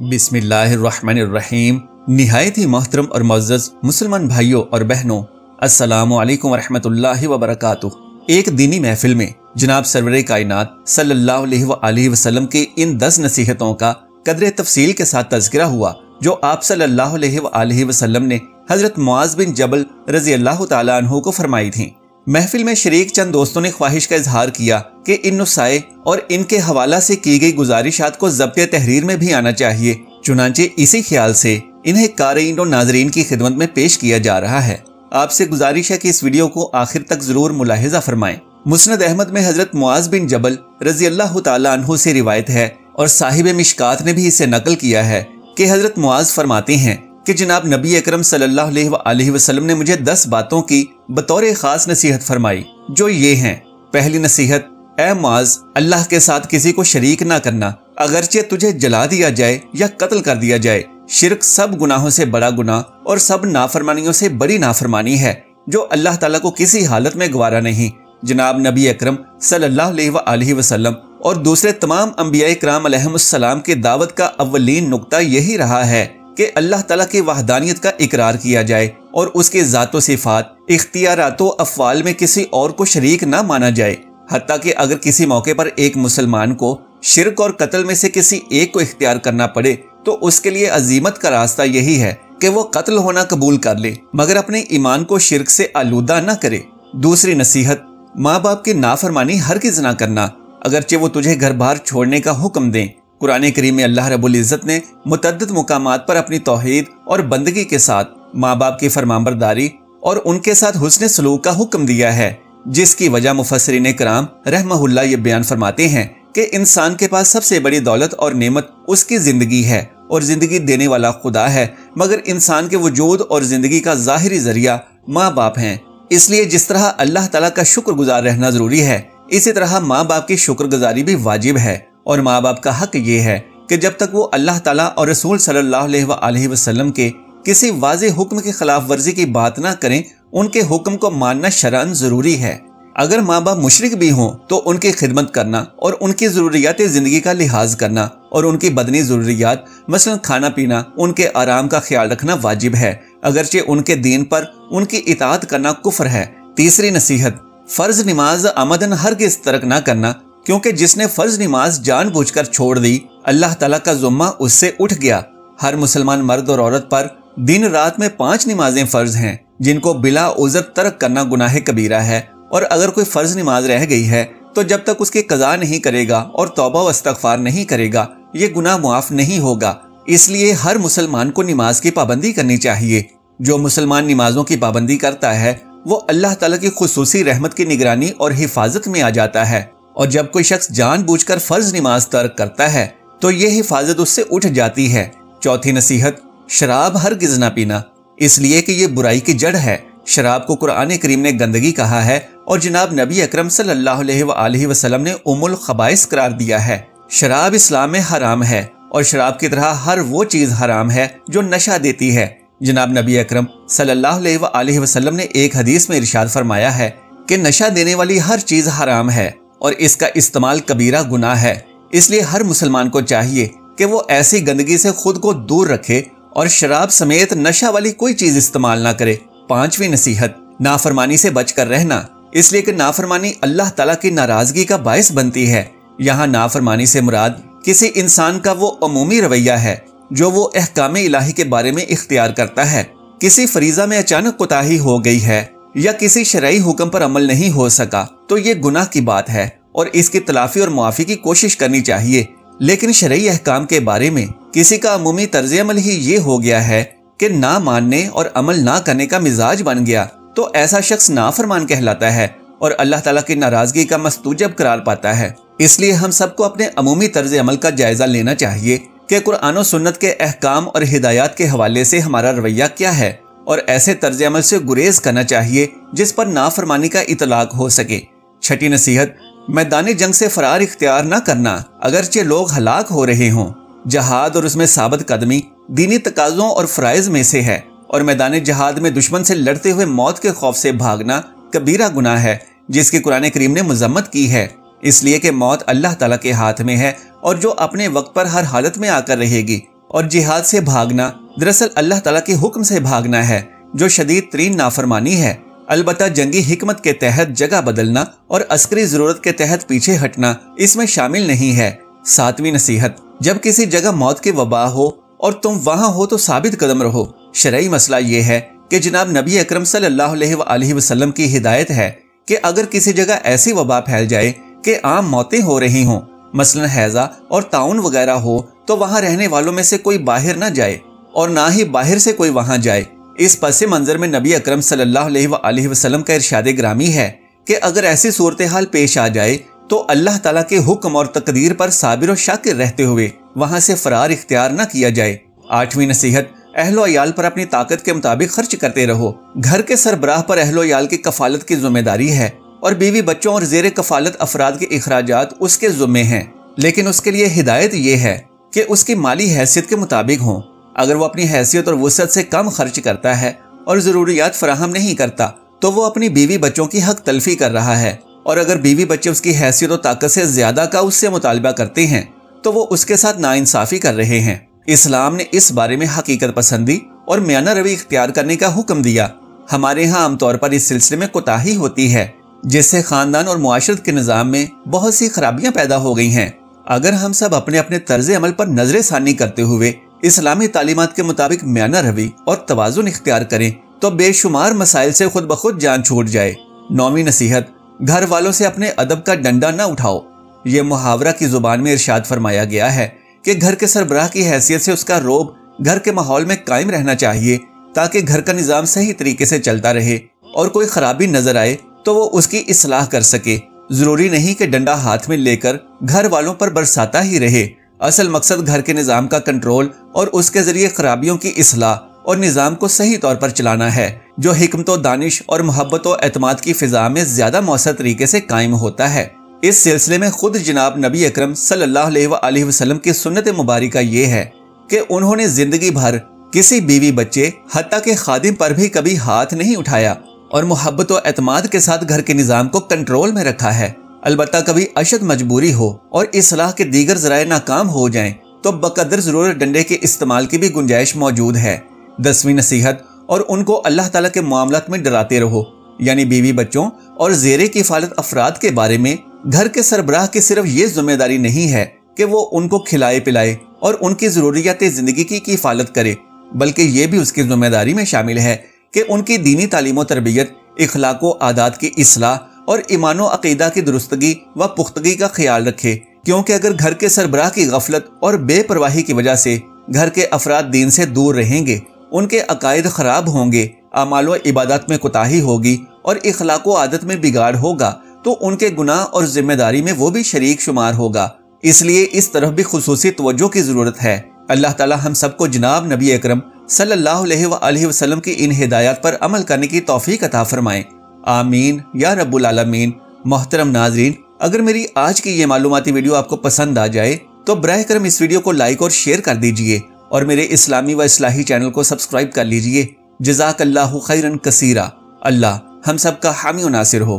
बिस्मिल्लाहिर्रहमानिर्रहीम। निहायत ही मोहतरम और मुअज़्ज़ज़ मुसलमान भाइयों और बहनों, अस्सलामु अलैकुम वरहमतुल्लाहि वबरकातुह। एक दीनी महफिल में जनाब सरवरे कायनात सल्लल्लाहु अलैहि वसल्लम की इन 10 नसीहतों का कदरे तफसील के साथ तज़किरा हुआ जो आप सल्लल्लाहु अलैहि वसल्लम ने हजरत मुआज़ बिन जबल रज़ी अल्लाह तआला अन्हु को फरमाई थी। महफिल में शरीक चंद दोस्तों ने ख्वाहिश का इजहार किया कि इन नुसाए और इनके हवाला से की गई गुजारिशात को ज़ब्ते तहरीर में भी आना चाहिए। चुनांचे इसी ख्याल से इन्हें कारीन और नाजरीन की खिदमत में पेश किया जा रहा है। आपसे गुजारिश है कि इस वीडियो को आखिर तक जरूर मुलाहिजा फरमाएं। मुस्नद अहमद में हजरत मुआज़ बिन जबल रज़ी अल्लाह तआला अन्हु से रिवायत है और साहिब मिशकात ने भी इसे नकल किया है कि हजरत मुआज़ फरमाते हैं कि जनाब नबी अकरम सल्लल्लाहु अलैहि वसल्लम ने मुझे 10 बातों की बतौर खास नसीहत फरमाई, जो ये हैं। पहली नसीहत, ए मुआज़, अल्लाह के साथ किसी को शरीक ना करना, अगरचे तुझे जला दिया जाए या कत्ल कर दिया जाए। शिर्क सब गुनाहों से बड़ा गुनाह और सब नाफरमानियों से बड़ी नाफरमानी है जो अल्लाह ताला को किसी हालत में गवारा नहीं। जनाब नबी अकरम सल्लल्लाहु अलैहि वसल्लम और दूसरे तमाम अंबिया इकराम अलैहिमुस्सलाम की दावत का अव्वलीन नुक्ता यही रहा है कि अल्लाह ताला की वहदानियत का इकरार किया जाए और उसके ज़ातो सिफात, इख्तियारात व अफ़आल में किसी और को शरीक ना माना जाए। हत्ता कि अगर किसी मौके पर एक मुसलमान को शिर्क और कत्ल में से किसी एक को इख्तियार करना पड़े तो उसके लिए अजीमत का रास्ता यही है कि वो कत्ल होना कबूल कर ले, मगर अपने ईमान को शिर्क से आलूदा न करे। दूसरी नसीहत, माँ बाप की नाफरमानी हरगिज़ ना करना, अगरचे वो तुझे घर बार छोड़ने का हुक्म दें। कुरान करीम में अल्लाह रब्बुल इज़्ज़त ने मुतअद्दिद मुकामात पर अपनी तौहीद और बंदगी के साथ माँ बाप की फरमाबरदारी और उनके साथ हुस्न सलूक का हुक्म दिया है, जिसकी वजह मुफस्सिरीन किराम रहमहुल्लाह ये बयान फरमाते हैं कि इंसान के पास सबसे बड़ी दौलत और नेमत उसकी जिंदगी है और जिंदगी देने वाला खुदा है, मगर इंसान के वजूद और जिंदगी का ज़ाहिरी जरिया माँ बाप हैं। इसलिए जिस तरह अल्लाह ताला का शुक्रगुजार रहना जरूरी है, इसी तरह माँ बाप की शुक्रगुजारी भी वाजिब है। और माँ बाप का हक ये है कि जब तक वो अल्लाह ताला और रसूल सल्लल्लाहु अलैहि वसल्लम के किसी वाज़ेह हुक्म की खिलाफ वर्जी की बात ना करें, उनके हुक्म को मानना शरअन जरूरी है। अगर माँ बाप मुशरिक भी हों तो उनकी खिदमत करना और उनकी ज़रूरियात ज़िंदगी का लिहाज करना और उनकी बदनी ज़रूरियात मसलन खाना पीना, उनके आराम का ख्याल रखना वाजिब है, अगरचे उनके दीन पर उनकी इताअत करना कुफ्र है। तीसरी नसीहत, फ़र्ज नमाज अमदन हरगिज़ तर्क ना करना, क्योंकि जिसने फर्ज नमाज जानबूझकर छोड़ दी अल्लाह ताला का ज़ुम्मा उससे उठ गया। हर मुसलमान मर्द और औरत पर दिन रात में 5 नमाजें फ़र्ज हैं, जिनको बिला उज़र तर्क करना गुनाह कबीरा है। और अगर कोई फ़र्ज नमाज रह गई है तो जब तक उसकी कज़ा नहीं करेगा और तौबा व इस्तग़फ़ार नहीं करेगा, ये गुनाह मुआफ़ नहीं होगा। इसलिए हर मुसलमान को नमाज की पाबंदी करनी चाहिए। जो मुसलमान नमाजों की पाबंदी करता है वो अल्लाह ताला की खुसूसी रहमत की निगरानी और हिफाजत में आ जाता है, और जब कोई शख्स जानबूझकर फर्ज नमाज तर्क करता है तो ये हिफाजत उससे उठ जाती है। चौथी नसीहत, शराब हरगिज़ ना पीना, इसलिए कि ये बुराई की जड़ है। शराब को कुरान करीम ने गंदगी कहा है और जनाब नबी अकरम सल्लल्लाहु अलैहि वसल्लम ने उम्मुल खबाइस करार दिया है। शराब इस्लाम में हराम है और शराब की तरह हर वो चीज़ हराम है जो नशा देती है। जनाब नबी अकरम सल्लल्लाहु अलैहि वसल्लम ने एक हदीस में इरशाद फरमाया है कि नशा देने वाली हर चीज़ हराम है और इसका इस्तेमाल कबीरा गुनाह है। इसलिए हर मुसलमान को चाहिए कि वो ऐसी गंदगी से खुद को दूर रखे और शराब समेत नशा वाली कोई चीज इस्तेमाल ना करे। पांचवी नसीहत, नाफरमानी से बचकर रहना, इसलिए कि नाफरमानी अल्लाह ताला की नाराजगी का बायस बनती है। यहाँ नाफरमानी से मुराद किसी इंसान का वो अमूमी रवैया है जो वो अहकामे इलाही के बारे में इख्तियार करता है। किसी फरीजा में अचानक कोताही हो गई है या किसी शरई हुक्म पर अमल नहीं हो सका तो ये गुनाह की बात है और इसकी तलाफी और मुआफ़ी की कोशिश करनी चाहिए। लेकिन शरई अहकाम के बारे में किसी का अमूमी तर्ज अमल ही ये हो गया है कि ना मानने और अमल ना करने का मिजाज बन गया, तो ऐसा शख्स नाफरमान कहलाता है और अल्लाह ताला की नाराजगी का मस्तूजब करार पाता है। इसलिए हम सबको अपने अमूमी तर्ज अमल का जायजा लेना चाहिए कि कुरान और सुन्नत के अहकाम और हिदायत के हवाले से हमारा रवैया क्या है, और ऐसे तर्ज अमल से गुरेज करना चाहिए जिस पर नाफरमानी का इतलाक हो सके। छठी नसीहत, मैदानी जंग से फरार इख्तियार न करना, अगरचे लोग हलाक हो रहे हों। जहाद और उसमें साबित कदमी दीनी तकाज़ों और फ़राइज़ में से है, और मैदानी जहाद में दुश्मन से लड़ते हुए मौत के खौफ से भागना कबीरा गुनाह है, जिसकी कुरान करीम ने मज़म्मत की है। इसलिए कि मौत अल्लाह ताला के हाथ में है और जो अपने वक्त पर हर हालत में आकर रहेगी। اور جہاد سے بھاگنا دراصل اللہ تعالیٰ کے حکم سے بھاگنا ہے جو شدید ترین نافرمانی ہے۔ البتہ جنگی حکمت کے تحت جگہ بدلنا اور عسکری ضرورت کے تحت پیچھے ہٹنا اس میں شامل نہیں ہے۔ 7ویں نصیحت، جب کسی جگہ موت کی وبا ہو اور تم وہاں ہو تو ثابت قدم رہو۔ شرعی مسئلہ یہ ہے کہ جناب نبی اکرم صلی اللہ علیہ وآلہ وسلم کی ہدایت ہے کہ اگر کسی جگہ ایسی وبا پھیل جائے کہ عام موتیں ہو رہی ہوں، مثلا ہیضہ اور طاعون وغیرہ ہو، تو وہاں رہنے والوں میں سے کوئی باہر نہ جائے اور نہ ہی باہر سے کوئی وہاں جائے۔ اس پس منظر میں نبی اکرم صلی اللہ علیہ وآلہ وسلم کا ارشاد گرامی ہے کہ اگر ایسی صورتحال پیش آ جائے تو اللہ تعالیٰ کے حکم اور تقدیر پر صابر و شاکر رہتے ہوئے وہاں سے فرار اختیار نہ کیا جائے۔ 8ویں نصیحت، اہل و عیال پر اپنی طاقت کے مطابق خرچ کرتے رہو۔ گھر کے سربراہ پر اہل و عیال کی کفالت کی ذمہ داری ہے اور بیوی بچوں اور زیر کفالت افراد کے اخراجات اس کے ذمے ہیں، لیکن اس کے لیے ہدایت یہ ہے کہ اس کی مالی حیثیت کے مطابق ہوں۔ اگر وہ اپنی حیثیت اور وسعت سے کم خرچ کرتا ہے اور ضروریات فراہم نہیں کرتا تو وہ اپنی بیوی بچوں کی حق تلفی کر رہا ہے، اور اگر بیوی بچے اس کی حیثیت و طاقت سے زیادہ کا اس سے مطالبہ کرتے ہیں تو وہ اس کے ساتھ ناانصافی کر رہے ہیں۔ اسلام نے اس بارے میں حقیقت پسندی اور میانہ روی اختیار کرنے کا حکم دیا۔ ہمارے ہاں عام طور پر اس سلسلے میں کوتاہی ہوتی ہے جس سے خاندان اور معاشرت کے نظام میں بہت سی خرابیاں پیدا ہو گئی ہیں۔ اگر ہم سب اپنے اپنے طرز عمل پر نظر ثانی کرتے ہوئے اسلامی تعلیمات کے مطابق میانہ روی اور توازن اختیار کریں تو بے شمار مسائل سے خود بخود جان چھوٹ جائے۔ 9ویں نصیحت، گھر والوں سے اپنے ادب کا ڈنڈا نہ اٹھاؤ۔ یہ محاورہ کی زبان میں ارشاد فرمایا گیا ہے کہ گھر کے سربراہ کی حیثیت سے اس کا روب گھر کے ماحول میں قائم رہنا چاہیے تاکہ گھر کا نظام صحیح طریقے سے چلتا رہے اور کوئی خرابی نظر آئے تو وہ اس کی اصلاح کر سکے۔ ضروری نہیں کہ ڈنڈا ہاتھ میں لے کر گھر والوں پر برساتا ہی رہے۔ اصل مقصد گھر کے نظام کا کنٹرول اور اس کے ذریعے خرابیوں کی اصلاح اور نظام کو صحیح طور پر چلانا ہے، جو حکمت و دانش اور محبت و اعتماد کی فضا میں زیادہ مؤثر طریقے سے قائم ہوتا ہے۔ اس سلسلے میں خود جناب نبی اکرم صلی اللہ علیہ وآلہ وسلم کی سنت مبارکہ یہ ہے کہ انہوں نے زندگی بھر کسی بیوی بچے حتیٰ کہ خادم پر بھی کبھی ہاتھ نہیں اٹھایا اور محبت و اعتماد کے ساتھ گھر کے نظام کو کنٹرول میں رکھا ہے۔ البتہ کبھی اشد مجبوری ہو اور اصلاح کے دیگر ذرائع ناکام ہو جائیں تو بقدر ضرورت ڈنڈے کے استعمال کی بھی گنجائش موجود ہے۔ 10ویں نصیحت، اور ان کو اللہ تعالیٰ کے معاملات میں ڈراتے رہو، یعنی بیوی بچوں اور زیر کفالت افراد کے بارے میں گھر کے سربراہ کی صرف یہ ذمہ داری نہیں ہے کہ وہ ان کو کھلائے پلائے اور ان کی ضروریات زندگی کی کفالت کرے، بلکہ یہ بھی اس کی ذمہ داری میں شامل ہے کہ ان کی دینی تعلیم و تربیت، اخلاق و عادات کی اصلاح اور ایمان و عقیدہ کی درستگی و پختگی کا خیال رکھے، کیونکہ اگر گھر کے سربراہ کی غفلت اور بے پرواہی کی وجہ سے گھر کے افراد دین سے دور رہیں گے، ان کے عقائد خراب ہوں گے، اعمال و عبادات میں کوتاہی ہوگی اور اخلاق و عادت میں بگاڑ ہوگا تو ان کے گناہ اور ذمہ داری میں وہ بھی شریک شمار ہوگا۔ اس لیے اس طرف بھی خصوصی توجہ کی ضرورت ہے۔ اللہ تعالی ہم سب کو جناب نبی اکرم صلی اللہ علیہ وآلہ وسلم کی ان ہدایات پر عمل کرنے کی توفیق عطا فرمائیں، آمین یا رب العالمین۔ محترم ناظرین، اگر میری آج کی یہ معلوماتی ویڈیو آپ کو پسند آ جائے تو براہ کرم اس ویڈیو کو لائک اور شیئر کر دیجئے اور میرے اسلامی و اصلاحی چینل کو سبسکرائب کر لیجئے۔ جزاک اللہ خیرن کثیرا۔ اللہ ہم سب کا حامی و ناصر ہو۔